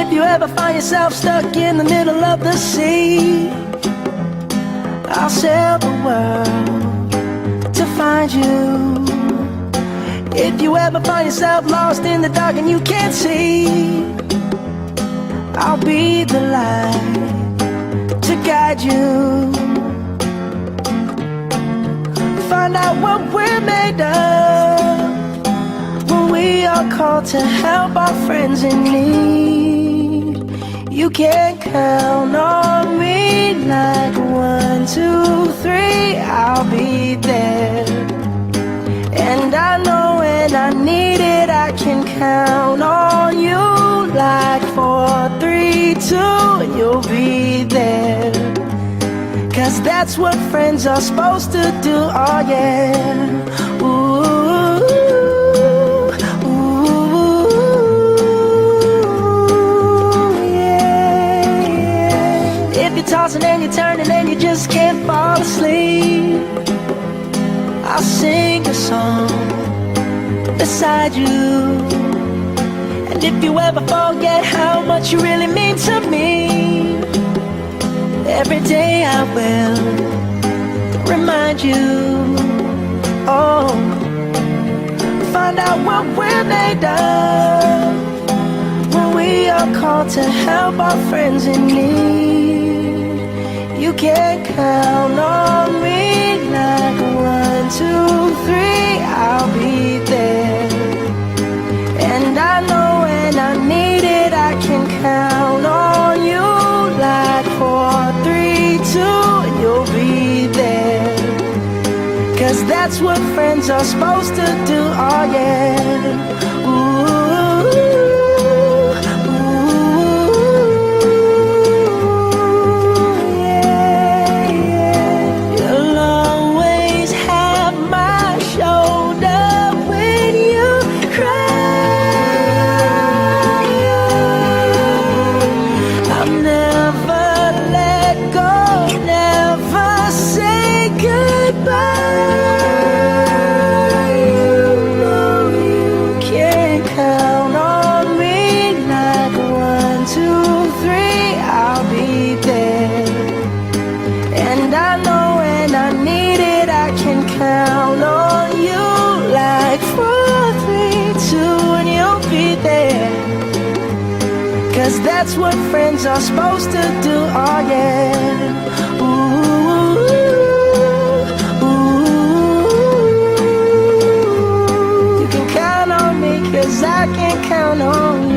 if you ever find yourself stuck in the middle of the sea, I'll sail the world to find you. If you ever find yourself lost in the dark and you can't see, I'll be the light to guide you. Find out what we're made of when we are called to help our friends in need. You can count on me like 1, 2, 3, I'll be there. And I know when I need it, I can count on you like 4, 3, 2, and you'll be there. 'Cause that's what friends are supposed to do, oh yeah. Ooh, ooh, yeah, yeah. If you're tossing and you're turning and you just can't fall asleep, I'll sing a song beside you. And if you ever forget how much you really mean to me, every day I will remind you. Oh, find out what we're made of when we are called to help our friends in need. You can count on me like 1, 2, 3, I'll be there. And I know when I need it, I can count on you like 4, 3, 2, and you'll be there. 'Cause that's what friends are supposed to do, oh yeah. Ooh, ooh, yeah, yeah. You'll always have my shoulder when you cry. I'll never let go, never say goodbye. You know you can count on me like 1, 2, 3, I'll be there. And I know when I need it, I can count on you like 4, 3, 2, and you'll be there. 'Cause that's what friends are supposed to do, oh yeah. Ooh, ooh, you can count on me 'cause I can count on you.